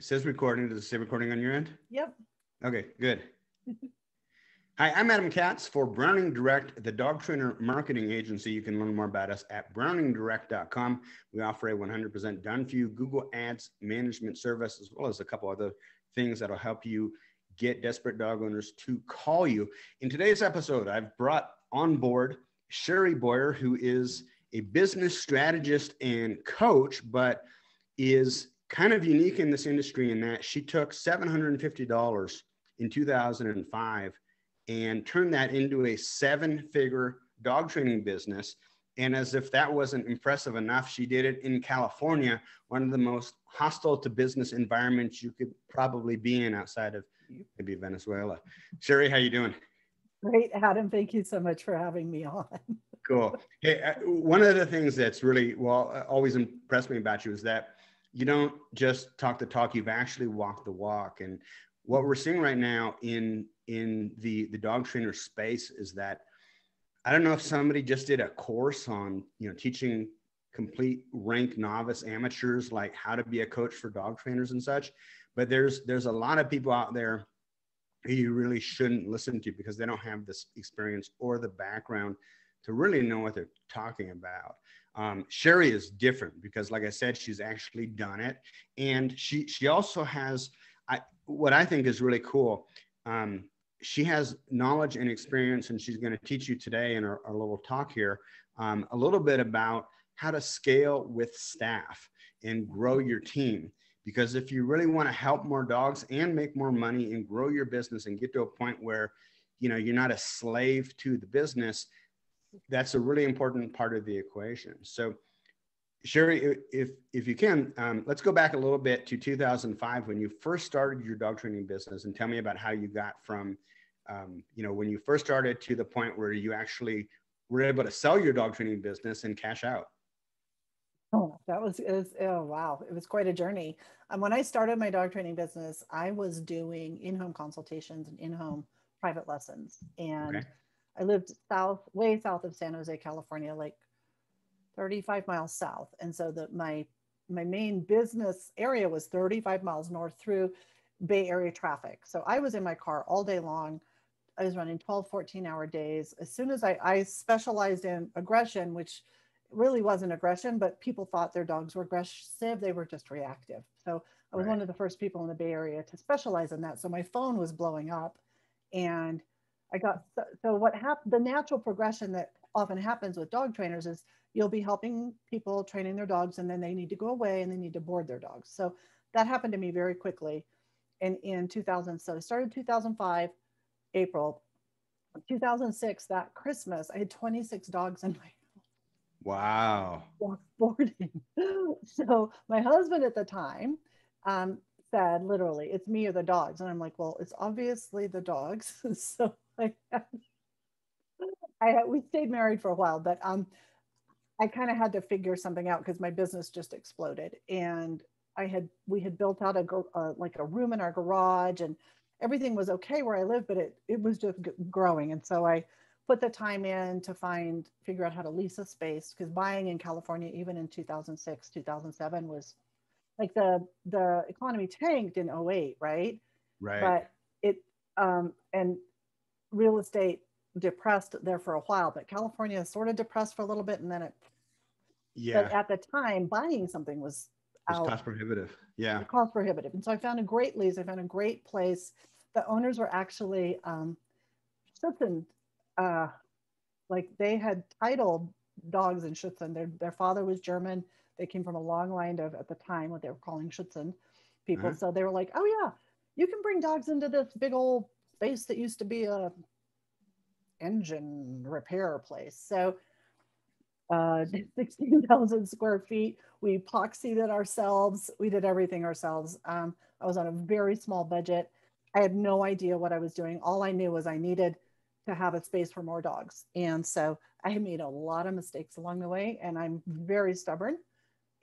It says recording. Does it say recording on your end? Yep. Okay, good. Hi, I'm Adam Katz for Browning Direct, the dog trainer marketing agency. You can learn more about us at browningdirect.com. We offer a 100% done for you Google Ads management service, as well as a couple other things that'll help you get desperate dog owners to call you. In today's episode, I've brought on board Sherry Boyer, who is a business strategist and coach, but is kind of unique in this industry in that she took $750 in 2005 and turned that into a 7-figure dog training business. And as if that wasn't impressive enough, she did it in California, one of the most hostile to business environments you could probably be in outside of maybe Venezuela. Sherry, how you doing? Great, Adam. Thank you so much for having me on. Cool. Hey, one of the things that's really, always impressed me about you is that you don't just talk the talk, you've actually walked the walk. And what we're seeing right now in the dog trainer space is that, I don't know if somebody just did a course on, teaching complete rank novice amateurs, like how to be a coach for dog trainers and such. But there's a lot of people out there who you really shouldn't listen to because they don't have this experience or the background to really know what they're talking about. Sherry is different because, like I said, she's actually done it. And she also has, what I think is really cool. She has knowledge and experience, and she's going to teach you today in our little talk here, a little bit about how to scale with staff and grow your team. Because if you really want to help more dogs and make more money and grow your business and get to a point where, you're not a slave to the business, that's a really important part of the equation. So Sherry, if you can, let's go back a little bit to 2005 when you first started your dog training business, and tell me about how you got from, when you first started to the point where you actually were able to sell your dog training business and cash out. Oh, oh, wow. It was quite a journey. When I started my dog training business, I was doing in-home consultations and in-home private lessons. And okay. I lived way south of San Jose, California, like 35 miles south. And so my main business area was 35 miles north through Bay Area traffic. So I was in my car all day long. I was running 12, 14-hour days. As soon as I specialized in aggression, which really wasn't aggression, but people thought their dogs were aggressive. They were just reactive. So I was one of the first people in the Bay Area to specialize in that. So my phone was blowing up, and so what happened, the natural progression that often happens with dog trainers is you'll be helping people training their dogs, and then they need to go away and they need to board their dogs. So that happened to me very quickly. And in 2000, so I started 2005, April 2006, that Christmas, I had 26 dogs in my Wow. boarding. So my husband at the time said, literally, it's me or the dogs. And I'm like, well, it's obviously the dogs. So we stayed married for a while, but I kind of had to figure something out because my business just exploded. And we had built out like a room in our garage, and everything was okay where I live, but it was just growing. And so I put the time in to figure out how to lease a space, because buying in California, even in 2006, 2007, was like the economy tanked in 08, right? Right. But and real estate depressed there for a while, but California sort of depressed for a little bit, and then but at the time, buying something was cost prohibitive. Yeah. Cost prohibitive. And so I found a great lease. I found a great place. The owners were actually Schutzen, like they had titled dogs in Schutzen. Their father was German. They came from a long line of, at the time, what they were calling Schutzen people. Uh-huh. So they were like, oh yeah, you can bring dogs into this big old space that used to be a engine repair place. So 16,000 square feet. We epoxied it ourselves. We did everything ourselves. I was on a very small budget. I had no idea what I was doing. All I knew was I needed to have a space for more dogs. And so I made a lot of mistakes along the way, and I'm very stubborn,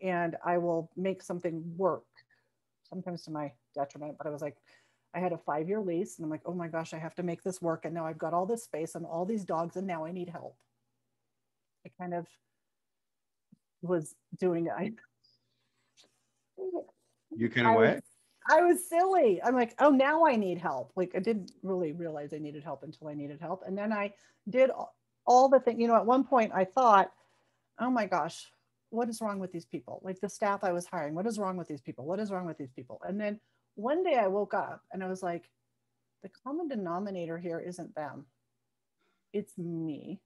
and I will make something work, sometimes to my detriment. But I was like, I had a 5-year lease, and I'm like, oh my gosh, I have to make this work. And now I've got all this space and all these dogs, and now I need help. I kind of was doing it. You kind of what? I was silly. I'm like, oh, now I need help. Like I didn't really realize I needed help until I needed help. And then I did all the things, at one point I thought, oh my gosh, what is wrong with these people? Like the staff I was hiring, what is wrong with these people? What is wrong with these people? And then one day I woke up and I was like, the common denominator here isn't them. It's me.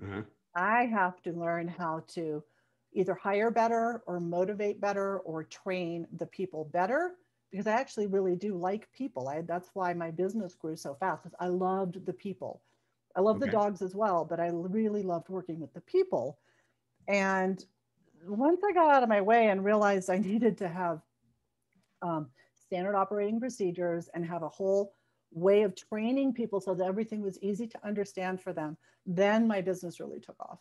Uh-huh. I have to learn how to either hire better or motivate better or train the people better because I actually really do like people. That's why my business grew so fast because I loved the people. I love the Okay. dogs as well, but I really loved working with the people. And once I got out of my way and realized I needed to have um, standard operating procedures and have a whole way of training people so that everything was easy to understand for them, then my business really took off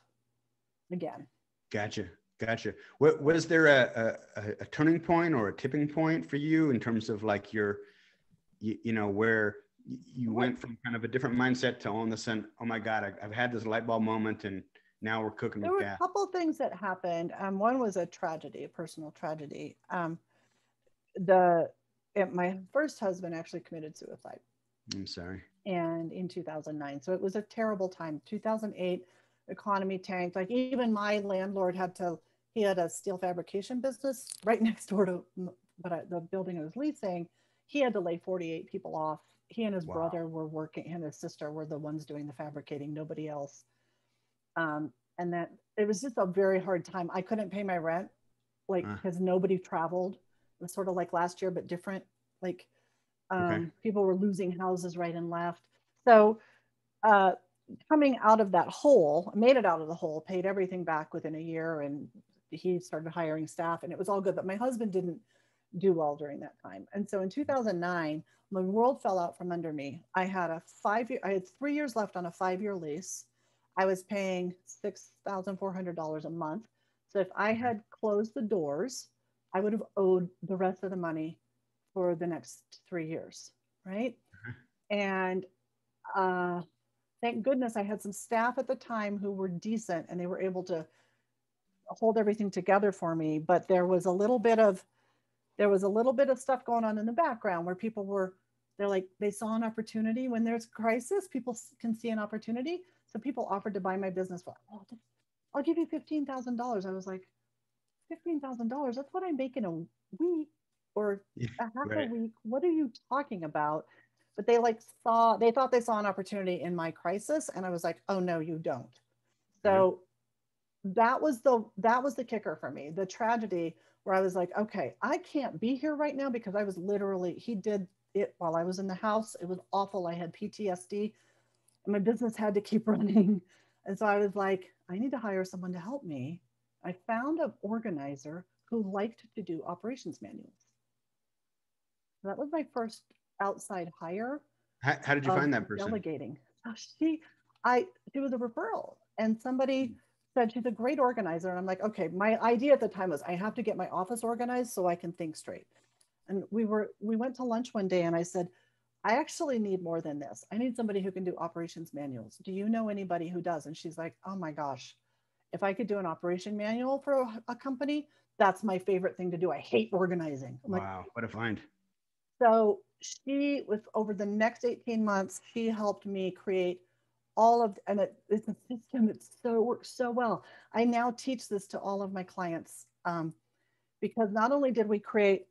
again. Gotcha. Gotcha. Was there a turning point or a tipping point for you in terms of like your, where you went from kind of a different mindset to all of a sudden, oh my God, I've had this light bulb moment and now we're cooking There with were gas. a couple of things that happened. One was a tragedy, a personal tragedy. My first husband actually committed suicide. I'm sorry. And in 2009. So it was a terrible time. 2008, economy tanked. Like even my landlord he had a steel fabrication business right next door to the building I was leasing. He had to lay 48 people off. He and his brother were working, and his sister were the ones doing the fabricating, nobody else. And that it was just a very hard time. I couldn't pay my rent, like, because nobody traveled. It was sort of like last year, but different. Like, people were losing houses right and left. So, coming out of that hole, I made it out of the hole, paid everything back within a year, and he started hiring staff, and it was all good. But my husband didn't do well during that time. And so in 2009, the world fell out from under me. I had 3 years left on a 5-year lease. I was paying $6,400 a month. So if I had closed the doors, I would have owed the rest of the money for the next 3 years, right? And thank goodness I had some staff at the time who were decent and they were able to hold everything together for me. But there was a little bit of stuff going on in the background where they're like, they saw an opportunity. When there's crisis, people can see an opportunity. So people offered to buy my business for, I'll give you $15,000. I was like, $15,000? That's what I make in a week or a half a week. What are you talking about? But they thought they saw an opportunity in my crisis. And I was like, oh no, you don't. So that was the kicker for me, the tragedy where I was like, okay, I can't be here right now because I was he did it while I was in the house. It was awful. I had PTSD and my business had to keep running. And so I was like, I need to hire someone to help me. I found an organizer who liked to do operations manuals. So that was my first outside hire. How did you find that person? Delegating. So she was a referral, and somebody said she's a great organizer. And I'm like, okay, my idea at the time was I have to get my office organized so I can think straight. And we went to lunch one day and I said, I actually need more than this. I need somebody who can do operations manuals. Do you know anybody who does? And she's like, oh my gosh, if I could do an operation manual for a company, that's my favorite thing to do. I hate organizing. I'm wow, what a find. So she, over the next 18 months, she helped me create and it's a system that works so well. I now teach this to all of my clients because not only did we create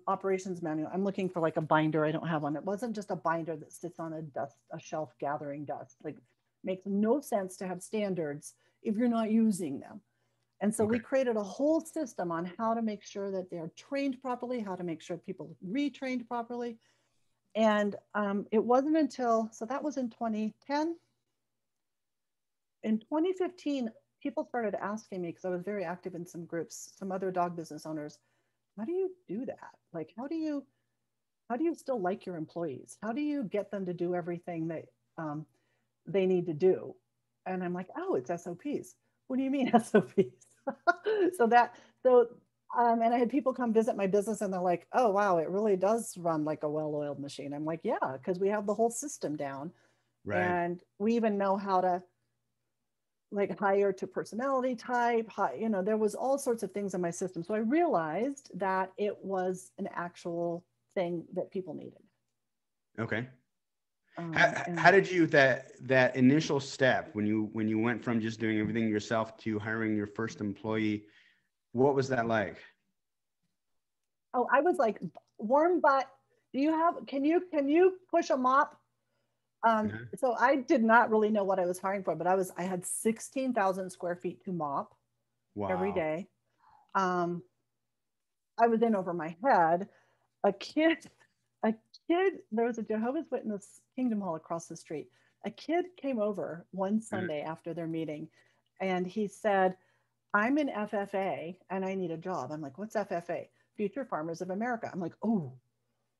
operations manual, I'm looking for like a binder. I don't have one. It wasn't just a binder that sits on a shelf gathering dust. Like, makes no sense to have standards if you're not using them. And so we created a whole system on how to make sure that they're trained properly, how to make sure people retrained properly. And it wasn't until, so that was in 2010. In 2015, people started asking me, because I was very active in some groups, some other dog business owners, how do you do that? Like, how do you still like your employees? How do you get them to do everything that they need to do? And I'm like, oh, it's SOPs. What do you mean SOPs? And I had people come visit my business and they're like, oh, wow, it really does run like a well-oiled machine. I'm like, yeah, because we have the whole system down. Right. And we even know how to like hire to personality type, there was all sorts of things in my system. So I realized that it was an actual thing that people needed. Okay. And How did you, that initial step when you went from just doing everything yourself to hiring your first employee, what was that like? oh, I was like, warm butt. Can you push a mop? So I did not really know what I was hiring for, but I had 16,000 square feet to mop every Wow. day. I was in over my head. A kid, a kid, there was a Jehovah's Witness Kingdom Hall across the street. A kid came over one Sunday after their meeting and he said, I'm in FFA and I need a job. I'm like, what's FFA? Future Farmers of America. I'm like, oh,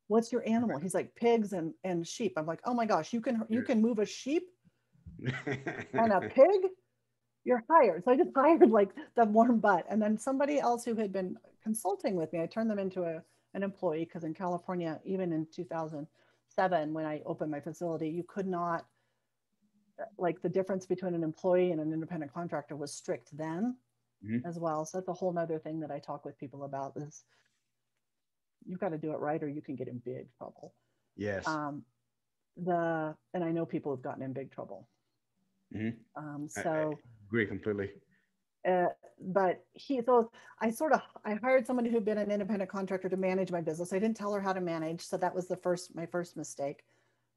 what's your animal? He's like, pigs and sheep. I'm like, oh my gosh, you can move a sheep and a pig? You're hired. So I just hired like the warm butt. And then somebody else who had been consulting with me, I turned them into an employee because in California, even in 2007, when I opened my facility, you could not, like the difference between an employee and an independent contractor was strict then as well. So that's a whole nother thing that I talk with people about is you've got to do it right or you can get in big trouble. Yes. And I know people have gotten in big trouble. I agree completely. But I hired somebody who'd been an independent contractor to manage my business. I didn't tell her how to manage. So that was my first mistake.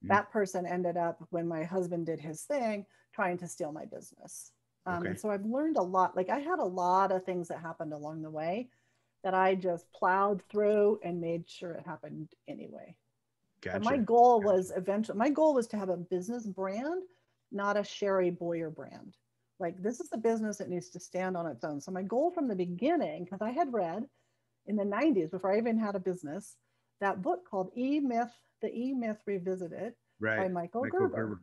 That person ended up, when my husband did his thing, trying to steal my business. And so I've learned a lot. Like I had a lot of things that happened along the way that I just plowed through and made sure it happened anyway. Gotcha. And my goal was to have a business brand, not a Sherry Boyer brand. Like this is a business that needs to stand on its own. So my goal from the beginning, because I had read in the 90s, before I even had a business, that book called The E-Myth Revisited by Michael Gerber.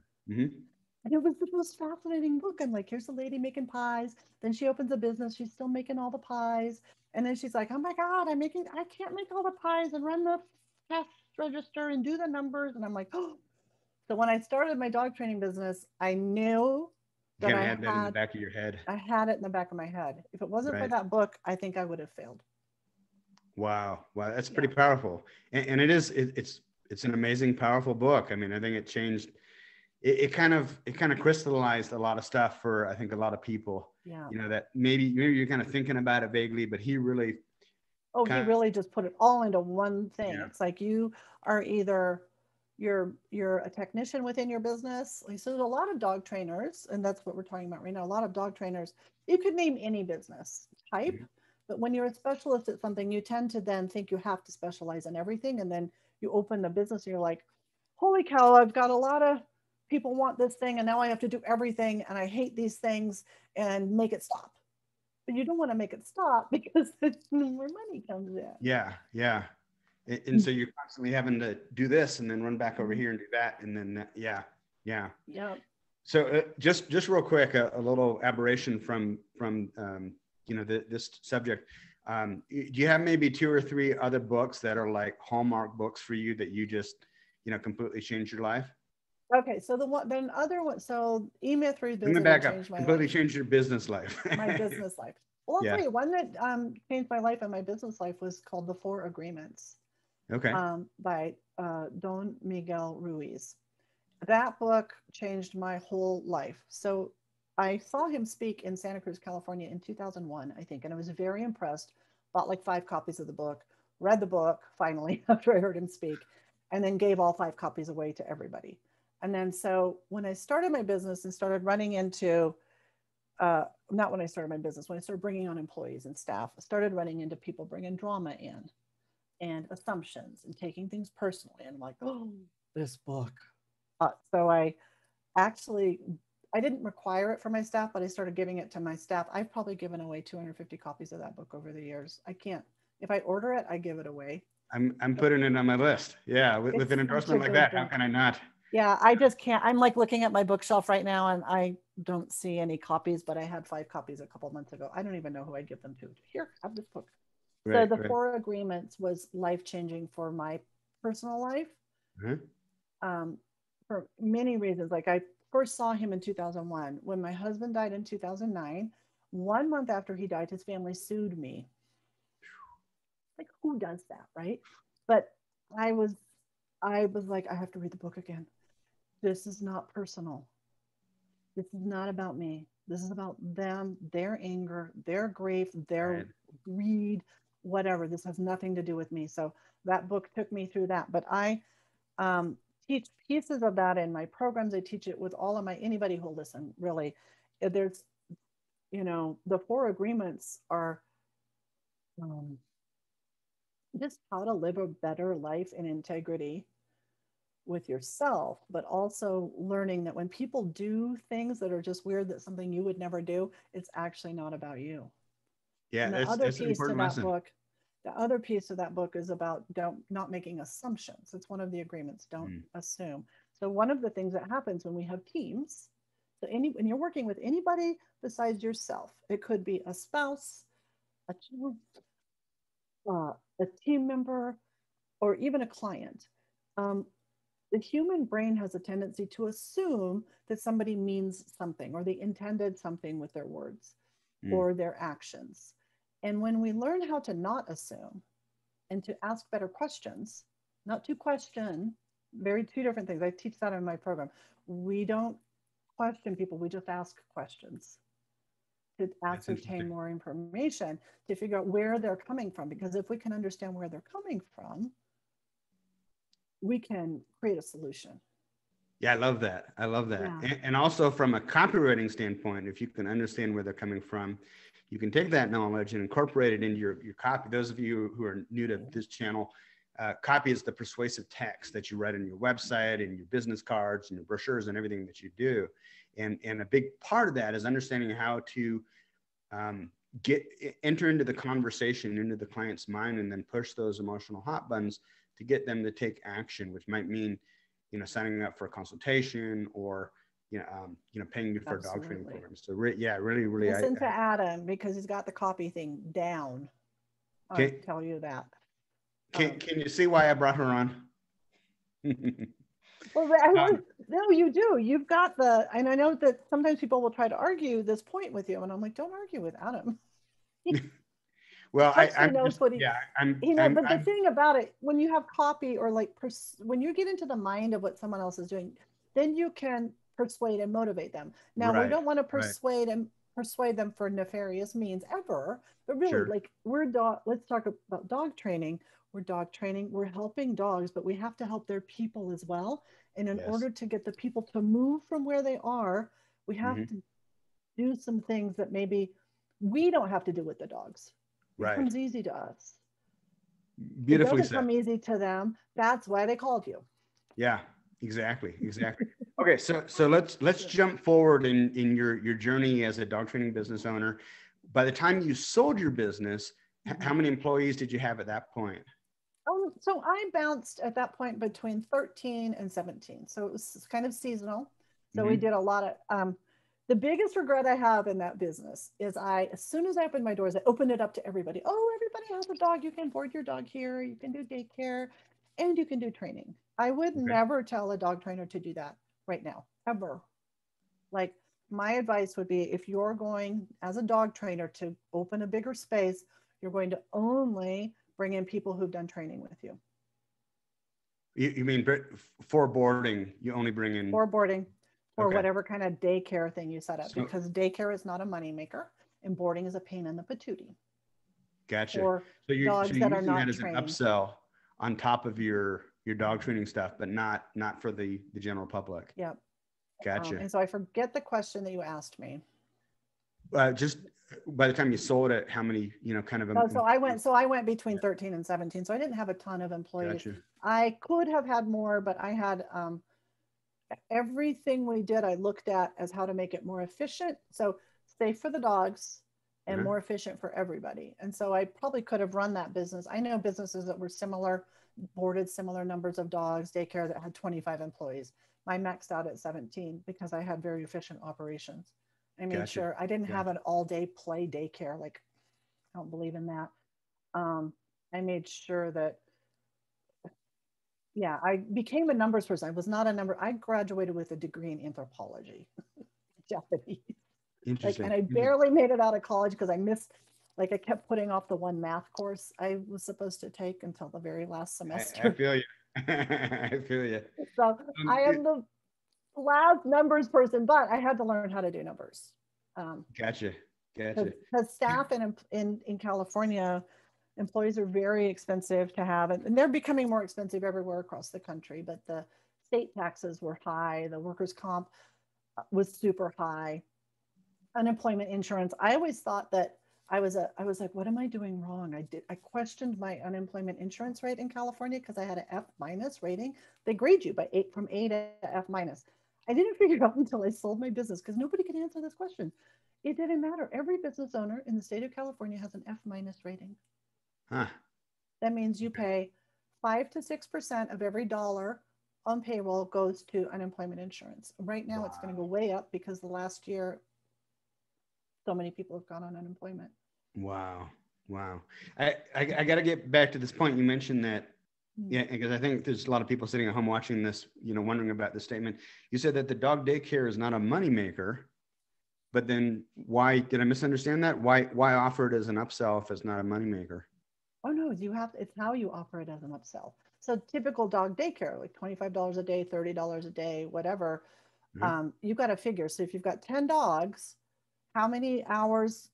And it was the most fascinating book. I'm like, here's a lady making pies. Then she opens a business. She's still making all the pies. And then she's like, oh my God, I can't make all the pies and run the cash register and do the numbers. And I'm like, oh. So when I started my dog training business, I knew that I had that in the back of your head. I had it in the back of my head. If it wasn't for that book, I think I would have failed. Wow. That's pretty powerful. And it's an amazing, powerful book. I mean, I think it changed, it kind of crystallized a lot of stuff for, I think, a lot of people, that maybe you're kind of thinking about it vaguely, but he really. He really just put it all into one thing. Yeah. It's like you are either you're a technician within your business. So there's a lot of dog trainers, and that's what we're talking about right now. A lot of dog trainers, you could name any business type, but when you're a specialist at something, you tend to then think you have to specialize in everything. And then you open the business and you're like, holy cow, I've got a lot of people want this thing and now I have to do everything and I hate these things and make it stop. But you don't want to make it stop because that's where money comes in. Yeah. And so you're constantly having to do this and then run back over here and do that. And then, yeah. So just real quick, a little aberration from this subject. Do you have maybe 2 or 3 other books that are like hallmark books for you that you just, completely changed your life? Okay. So so E-Myth Revisited. Let me back up. Completely changed your business life. My business life. Well, I'll tell you, one that changed my life and my business life was called The 4 Agreements. Okay. By Don Miguel Ruiz. That book changed my whole life. So I saw him speak in Santa Cruz, California in 2001, I think, and I was very impressed. Bought like 5 copies of the book, read the book finally after I heard him speak, and then gave all 5 copies away to everybody. And then so when I started my business and started running into not when I started my business, when I started bringing on employees and staff, I started running into people bringing drama in and assumptions and taking things personally. And I'm like, oh, this book. So I didn't require it for my staff, but I started giving it to my staff. I've probably given away 250 copies of that book over the years. If I order it, I give it away. I'm putting it on my list. Yeah. With an endorsement like that, how can I not? Yeah, I just can't. I'm like looking at my bookshelf right now and I don't see any copies, but I had 5 copies a couple months ago. I don't even know who I'd give them to. Here, have this book. So the 4 Agreements was life-changing for my personal life for many reasons. Like I first saw him in 2001. When my husband died in 2009, 1 month after he died, his family sued me. Like, who does that, right? But I was, I was like, I have to read the book again. This is not personal. This is not about me. This is about them, their anger, their grief, their Right. greed, whatever. This has nothing to do with me. So that book took me through that. But I um, teach pieces of that in my programs. I teach it with all of my anybody who'll listen. Really, there's the four agreements are um, just how to live a better life in integrity with yourself, but also learning that when people do things that are just weird, that something you would never do, it's actually not about you. Yeah, And the that's other that's an piece to important that lesson. book, the other piece of that book is about don't not making assumptions. It's one of the agreements. Don't Mm. assume. So one of the things that happens when we have teams, so when you're working with anybody besides yourself, it could be a spouse, a child, a team member, or even a client. Um, the human brain has a tendency to assume that somebody means something or they intended something with their words Mm. or their actions. And when we learn how to not assume and to ask better questions, not to question, very two different things. I teach that in my program. We don't question people, we just ask questions to That's ascertain interesting. more information to figure out where they're coming from. Because if we can understand where they're coming from, we can create a solution. Yeah, I love that. I love that. Yeah. And also from a copywriting standpoint, if you can understand where they're coming from, you can take that knowledge and incorporate it into your copy. Those of you who are new to this channel, copy is the persuasive text that you write on your website and your business cards and your brochures and everything that you do. And a big part of that is understanding how to um, get enter into the conversation, into the client's mind, and then push those emotional hot buttons to get them to take action, which might mean, signing up for a consultation or, paying you for a dog training Absolutely. program. So yeah, really, really, Listen to Adam because he's got the copy thing down. I'll can, tell you that. can you see why I brought her on? Well, no, you do. You've got and I know that sometimes people will try to argue this point with you, and I'm like, don't argue with Adam. He Well, actually I'm knows just, what yeah, I'm, he knows. I'm, But the I'm thing about it, when you have copy or like when you get into the mind of what someone else is doing, then you can persuade and motivate them. Now, we right, don't want to right, persuade them for nefarious means ever, but really, sure, like let's talk about dog training. We're dog training. We're helping dogs, but we have to help their people as well. And in yes, order to get the people to move from where they are, we have hmm to do some things that maybe we don't have to do with the dogs. It right, comes easy to us. It beautifully doesn't said. come easy to them. That's why they called you. Yeah, exactly, exactly. Okay, so let's jump forward in your journey as a dog training business owner. By the time you sold your business, how Mhm. many employees did you have at that point? So I bounced at that point between 13 and 17. So it was kind of seasonal. So we Hmm. did a lot of, the biggest regret I have in that business is as soon as I opened my doors, I opened it up to everybody. Oh, everybody has a dog. You can board your dog here. You can do daycare and you can do training. I would Okay. never tell a dog trainer to do that right now, ever. Like my advice would be if you're going as a dog trainer to open a bigger space, you're going to only bring in people who've done training with you You mean for boarding, you only bring in, or boarding or okay. whatever kind of daycare thing you set up So because daycare is not a moneymaker and boarding is a pain in the patootie gotcha. for So dogs you're that are using that not as an trained. upsell on top of your dog training stuff, but not for the general public. Yep. Gotcha. And so I forget the question that you asked me. Just by the time you sold it, how many, kind of Oh, employees? so I went between Yeah, 13 and 17. So I didn't have a ton of employees. gotcha. I could have had more, but I had everything we did, I looked at as how to make it more efficient. So safe for the dogs and Uh-huh. more efficient for everybody. And so I probably could have run that business. I know businesses that were similar, boarded similar numbers of dogs, daycare that had 25 employees. I maxed out at 17 because I had very efficient operations. I made Gotcha. sure I didn't have Gotcha. an all day play daycare. Like, I don't believe in that. Um, I made sure that yeah, I became a numbers person. I was not a number. I graduated with a degree in anthropology, Japanese. Like, and Interesting. I barely made it out of college because I missed Like I kept putting off the one math course I was supposed to take until the very last I semester. feel you. I feel you. So I am the last numbers person, but I had to learn how to do numbers. Gotcha. Gotcha. Because staff in California, employees are very expensive to have, and they're becoming more expensive everywhere across the country. But the state taxes were high, the workers' comp was super high, unemployment insurance. I always thought that I was like, what am I doing wrong? I questioned my unemployment insurance rate in California because I had an F minus rating. They grade you by from A to F minus. I didn't figure it out until I sold my business because nobody could answer this question. It didn't matter. Every business owner in the state of California has an F minus rating. Huh. That means you pay 5 to 6% of every dollar on payroll goes to unemployment insurance. Right now, it's going to go way up because the last year, so many people have gone on unemployment. Wow. Wow. I got to get back to this point. You mentioned that, yeah, because I think there's a lot of people sitting at home watching this, wondering about this statement. You said that the dog daycare is not a moneymaker, but then why did I misunderstand that? Why offer it as an upsell if it's not a moneymaker? Oh no, it's how you offer it as an upsell. So typical dog daycare, like $25 a day, $30 a day, whatever. Mm-hmm. You got to figure. So if you've got 10 dogs, how many hours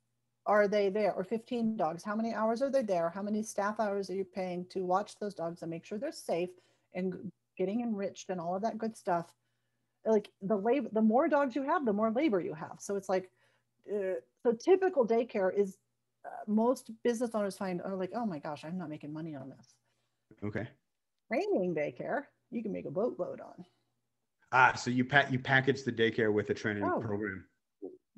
are they there? Or 15 dogs, how many hours are they there? How many staff hours are you paying to watch those dogs and make sure they're safe and getting enriched and all of that good stuff? Like the more dogs you have, the more labor you have. So it's like, so typical daycare is most business owners are like, oh my gosh, I'm not making money on this. Okay. Training daycare, you can make a boatload on. So you package the daycare with a training program.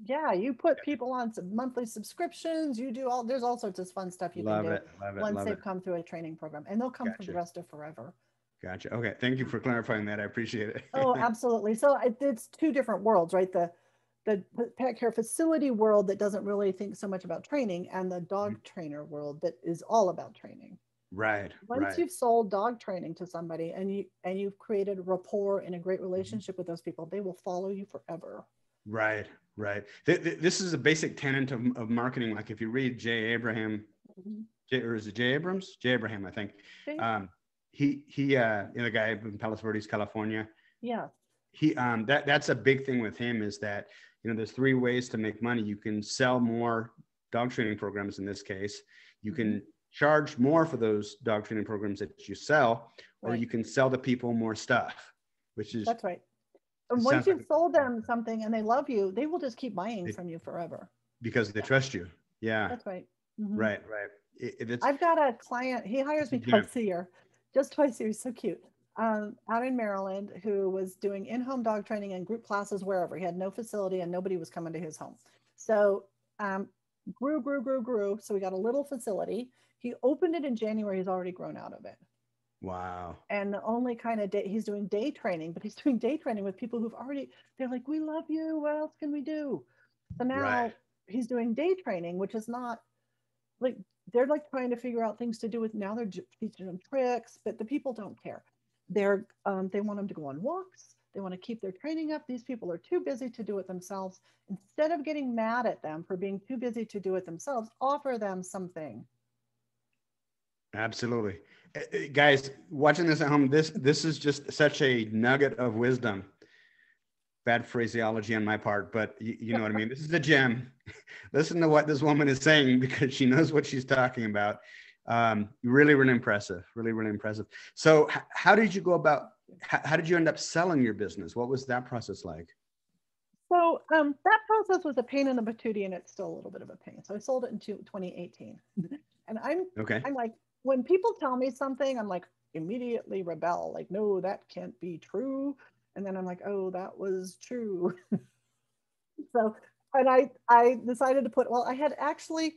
Yeah, you put people on some monthly subscriptions. You do there's all sorts of fun stuff you can do once they've come through a training program, and they'll come for the rest of forever. Gotcha. Okay. Thank you for clarifying that. I appreciate it. Oh, absolutely. So it's two different worlds, right? The pet care facility world that doesn't really think so much about training, and the dog trainer world that is all about training. Right. Once you've sold dog training to somebody and you've created rapport and a great relationship with those people, they will follow you forever. Right. This is a basic tenet of marketing. Like if you read Jay Abraham, or is it Jay Abrams? Jay Abraham, I think. He the guy in Palos Verdes, California. Yeah. That's a big thing with him is that, there's 3 ways to make money. You can sell more dog training programs in this case. You can charge more for those dog training programs that you sell, or you can sell the people more stuff, which is. That's right. And once you've sold them something and they love you, they will just keep buying from you forever. Because they trust you. Yeah. That's right. Right. I've got a client, he hires me twice a year, just twice a year. He's so cute. Out in Maryland, who was doing in-home dog training and group classes wherever. He had no facility and nobody was coming to his home. So grew. So we got a little facility. He opened it in January. He's already grown out of it. Wow. And the only kind of he's doing day training, but he's doing day training with people they're like, we love you. What else can we do? So now he's doing day training, which is not like, they're like trying to figure out things to do with, now they're teaching them tricks, but the people don't care. They want them to go on walks. They want to keep their training up. These people are too busy to do it themselves. Instead of getting mad at them for being too busy to do it themselves, offer them something. Absolutely. Guys, watching this at home, this is just such a nugget of wisdom. Bad phraseology on my part, but you know what I mean? This is a gem. Listen to what this woman is saying because she knows what she's talking about. Really impressive. Really impressive. So how did you go about, how did you end up selling your business? What was that process like? So that process was a pain in the patootie, and it's still a little bit of a pain. So I sold it in 2018. And I'm like, when people tell me something, I'm like, immediately rebel. Like, no, that can't be true. And then I'm like, oh, that was true. So, and I decided to I had actually,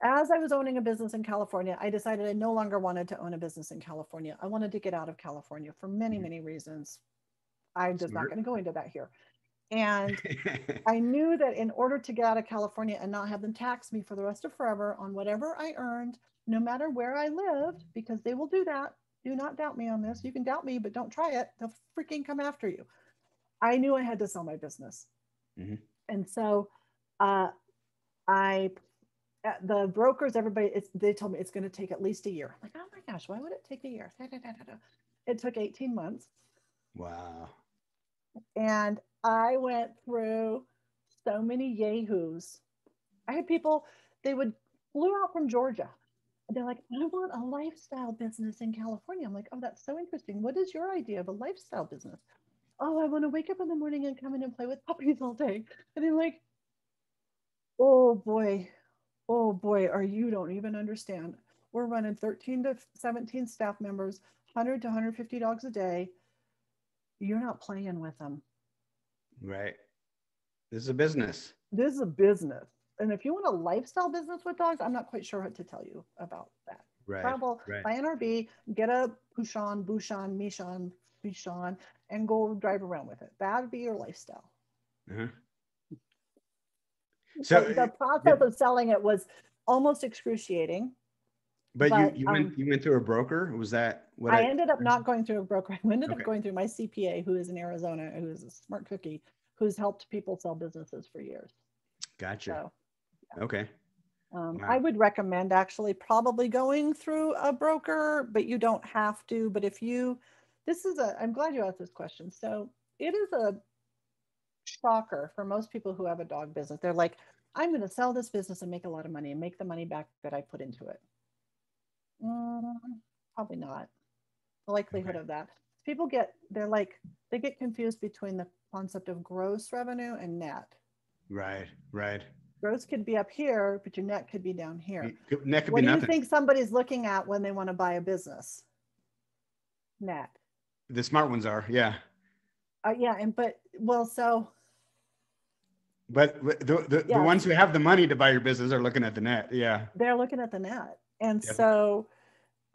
as I was owning a business in California, I decided I no longer wanted to own a business in California. I wanted to get out of California for many, many reasons. I'm just not going to go into that here. And I knew that in order to get out of California and not have them tax me for the rest of forever on whatever I earned, no matter where I lived, because they will do that. Do not doubt me on this. You can doubt me, but don't try it. They'll freaking come after you. I knew I had to sell my business. And so I The brokers, everybody, they told me it's going to take at least a year. I'm like, oh my gosh, why would it take a year? It took 18 months. Wow. And I went through so many yahoos. I had people, they would flew out from Georgia. They're like, I want a lifestyle business in California. I'm like, oh, that's so interesting. What is your idea of a lifestyle business? Oh, I want to wake up in the morning and come in and play with puppies all day. And I'm like, oh boy, oh boy, or you don't even understand. We're running 13 to 17 staff members, 100 to 150 dogs a day. You're not playing with them. Right. This is a business. This is a business. And if you want a lifestyle business with dogs, I'm not quite sure what to tell you about that. Right. Travel, Right. buy an RV, get a Bouchon, Bichon, and go drive around with it. That would be your lifestyle. Uh-huh. So the process of selling it was almost excruciating. But you went through a broker? Was that what I ended up not going through a broker. I ended up going through my CPA, who is in Arizona, who is a smart cookie, who's helped people sell businesses for years. Gotcha. So, yeah. Okay. Wow. I would recommend actually probably going through a broker, but you don't have to. But if you, I'm glad you asked this question. So it is a shocker for most people who have a dog business. They're like, I'm going to sell this business and make a lot of money and make the money back that I put into it. Probably not. The likelihood of that. People they get confused between the concept of gross revenue and net. Right, right. Gross could be up here, but your net could be down here. Net could what be do nothing. You think somebody's looking at when they want to buy a business? Net. The smart ones are, yeah. Yeah, But the ones who have the money to buy your business are looking at the net. Yeah. They're looking at the net. And so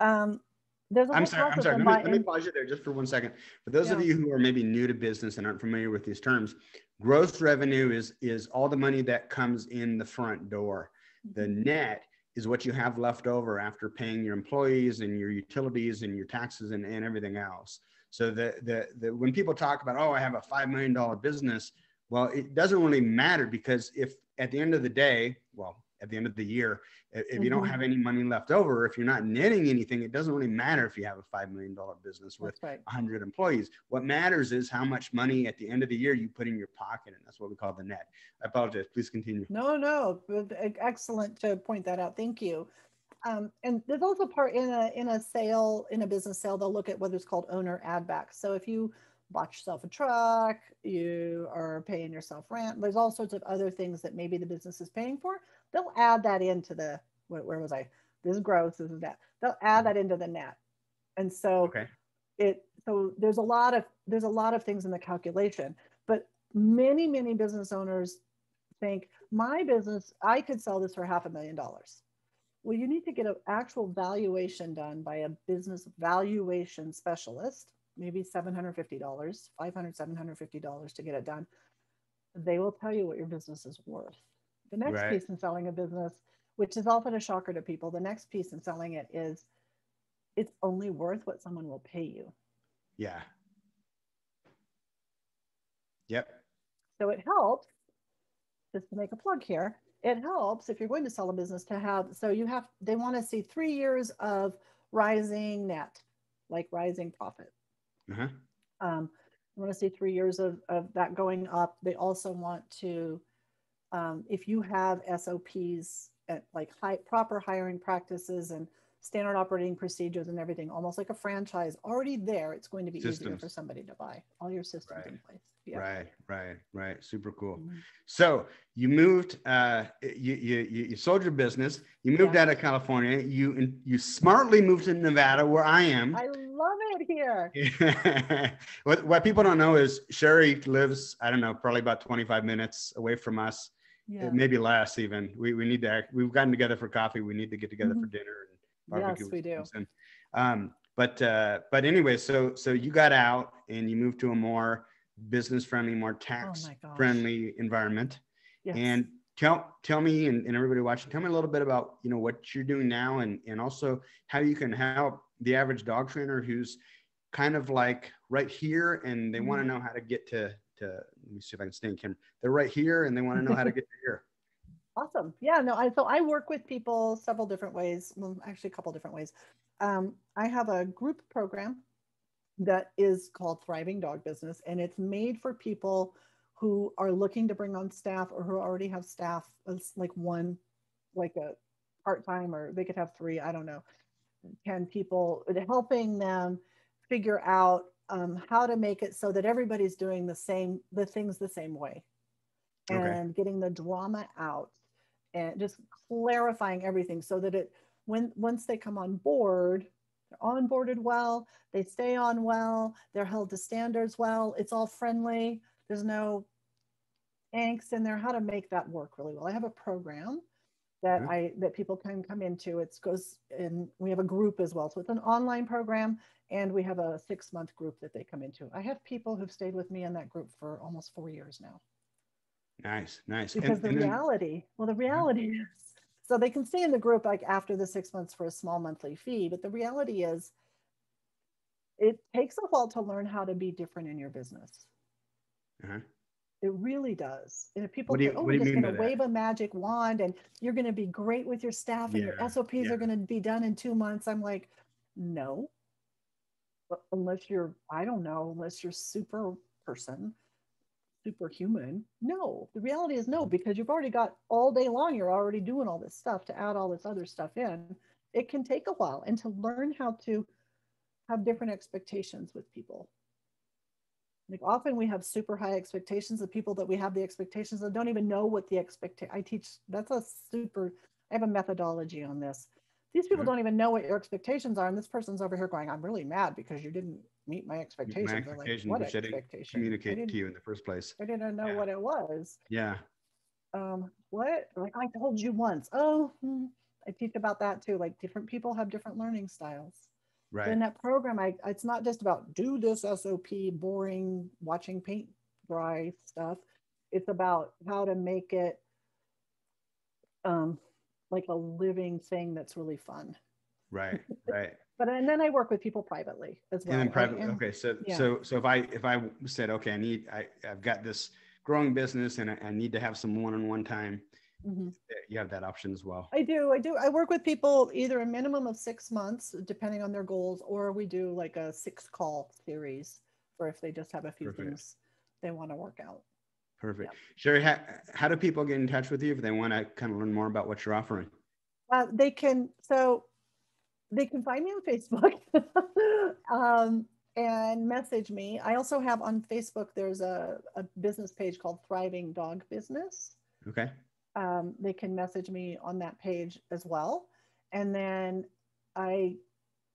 there's a I'm sorry. Let me pause you there just for 1 second. For those of you who are maybe new to business and aren't familiar with these terms, gross revenue is all the money that comes in the front door. The net is what you have left over after paying your employees and your utilities and your taxes and everything else. So when people talk about, oh, I have a $5 million business, well, it doesn't really matter, because if at the end of the day, at the end of the year, if you don't have any money left over, if you're not netting anything, it doesn't really matter if you have a $5 million business with 100 employees. What matters is how much money at the end of the year you put in your pocket, and that's what we call the net. I apologize. Please continue. No, excellent to point that out. Thank you. And there's also part in a business sale, they'll look at what is called owner add back. So if you bought yourself a truck, you are paying yourself rent, there's all sorts of other things that maybe the business is paying for. They'll add that into the, where was I? This is gross, this is that. They'll add that into the net. And so there's a lot of things in the calculation, but many business owners think, my business, I could sell this for $500,000. Well, you need to get an actual valuation done by a business valuation specialist, maybe $750, $500, $750 to get it done. They will tell you what your business is worth. The next piece in selling a business, which is often a shocker to people, the next piece in selling it is it's only worth what someone will pay you. Yeah. Yep. So it helps, just to make a plug here, it helps if you're going to sell a business to have, they want to see 3 years of rising net, like rising profit. Uh-huh. They want to see 3 years of that going up. They also want to, if you have SOPs, like proper hiring practices and standard operating procedures and everything, almost like a franchise already there, it's going to be easier for somebody to buy all your systems in place. Yeah. Right. Super cool. So you moved, you sold your business, you moved out of California, you smartly moved to Nevada, where I am. I love it here. What people don't know is Sherry lives, I don't know, probably about 25 minutes away from us. Yeah. Maybe less even. We've gotten together for coffee. We need to get together for dinner and barbecue. Yes, we do. But anyway, so you got out and you moved to a more business friendly, more tax friendly environment. Yes. And tell me and everybody watching, tell me a little bit about, what you're doing now and also how you can help the average dog trainer who's kind of like right here and they want to know how to get to, let me see if I can stay in camera. They're right here and they want to know how to get to here. Awesome. Yeah, no, so I work with people several different ways. Well, actually, a couple different ways. I have a group program that is called Thriving Dog Business, and it's made for people who are looking to bring on staff or who already have staff, like one, like a part time, or they could have three. I don't know, 10 people, helping them figure out how to make it so that everybody's doing the things the same way, Okay. and getting the drama out, and just clarifying everything so that once they come on board, they're onboarded well, they stay on well, they're held to standards well, it's all friendly, there's no angst in there, how to make that work really well. I have a program Yeah. that people can come into. It goes in, we have a group as well. So it's an online program, and we have a 6-month group that they come into. I have people who've stayed with me in that group for almost 4 years now. Nice, nice. Because And then, the yeah, reality is, so they can stay in the group like after the 6 months for a small monthly fee, but the reality is it takes a while to learn how to be different in your business. uh-huh. It really does. And if people think, oh, What we're do you just mean going to by that? wave a magic wand and you're going to be great with your staff and your Yeah, SOPs yeah. are going to be done in 2 months, I'm like, no, unless you're, I don't know, unless you're super person, superhuman. No, the reality is no, because you've already got all day long, you're already doing all this stuff to add all this other stuff in. It can take a while, and to learn how to have different expectations with people. Like often we have super high expectations of people that we have the expectations that don't even know what the expectation. I teach, that's a super, I have a methodology on this. These people Uh-huh. don't even know what your expectations are. And this person's over here going, I'm really mad because you didn't meet my My expectations. They're like, expectations, what which I didn't expectation? communicate to you in the first place. I didn't know Yeah, what it was. yeah. What? Like I told you once. Oh, I teach about that too. Like different people have different learning styles. So Right, in that program, it's not just about do this SOP, boring, watching paint dry stuff. It's about how to make it um, like a living thing that's really fun. right, right. But and then I work with people privately as And then well. I private. am, Okay, so yeah. if I said, okay, I've got this growing business and I need to have some one-on-one time, Mhm. you have that option as well. I do. I do. I work with people either a minimum of 6 months, depending on their goals, or we do like a 6 call series for if they just have a few Perfect. things they want to work out. Yeah. Perfect. Sherry, how do people get in touch with you if they want to kind of learn more about what you're offering? They can find me on Facebook um, and message me. I also have on Facebook, there's a business page called Thriving Dog Business. Okay. They can message me on that page as well. And then I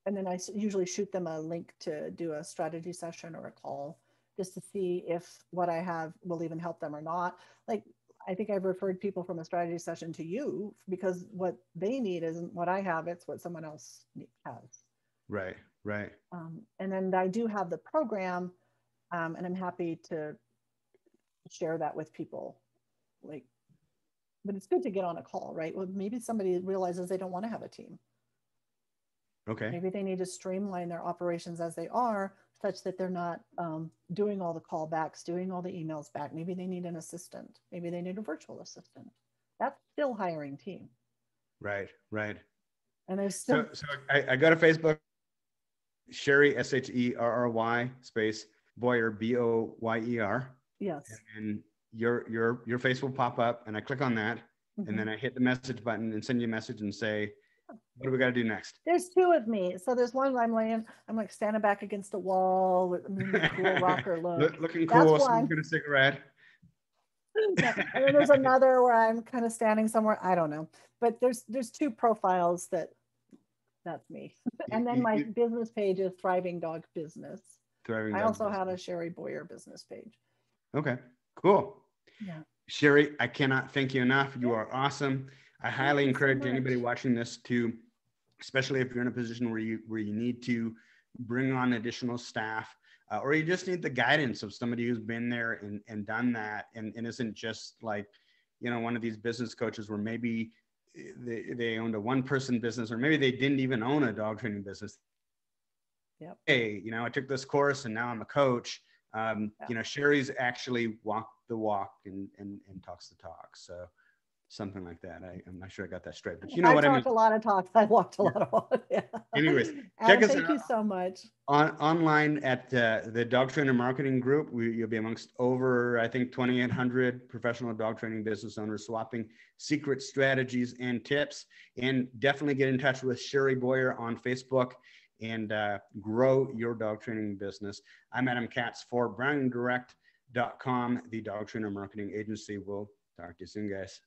I usually shoot them a link to do a strategy session or a call just to see if what I have will even help them or not. Like I think I've referred people from a strategy session to you because what they need isn't what I have, it's what someone else has. Right. Right. And then I do have the program, and I'm happy to share that with people. Like, but it's good to get on a call, right? Well, maybe somebody realizes they don't want to have a team. Okay. Maybe they need to streamline their operations as they are, such that they're not doing all the callbacks, doing all the emails back. Maybe they need an assistant. Maybe they need a virtual assistant. That's still hiring team. Right. Right. And there's still, So I go to Facebook, Sherry, SHERRY space Boyer, BOYER, yes. and your face will pop up, and I click on that, and Mm-hmm. then I hit the message button and send you a message and say, what do we got to do next? There's two of me. So there's one I'm like standing back against a wall with the cool rocker look. Looking That's cool, one. smoking a cigarette. No. And then there's another where I'm kind of standing somewhere. I don't know. But there's two profiles that's me. And then my business page is Thriving Dog Business. Thriving I dog also have business. a Sherry Boyer business page. Okay, cool. Yeah. Sherry, I cannot thank you enough. You Yeah. are awesome. I Thank highly you so encourage anybody much. watching this to, especially if you're in a position where you need to bring on additional staff, or you just need the guidance of somebody who's been there and done that, and isn't just like, one of these business coaches where maybe they owned a one-person business, or maybe they didn't even own a dog training business. Yep. Hey, I took this course and now I'm a coach. Yeah. Sherry's actually walked the walk and talks the talk. So something like that. I'm not sure I got that straight, but you know I've what I mean. talked a lot of talks. I've walked a lot of walks. Yeah. Anyways, check Adam, us thank out you so much. online at the Dog Trainer Marketing Group. You'll be amongst over, I think, 2,800 professional dog training business owners swapping secret strategies and tips. And definitely get in touch with Sherry Boyer on Facebook and grow your dog training business. I'm Adam Katz for BrowningDirect.com, the dog trainer marketing agency. We'll talk to you soon, guys.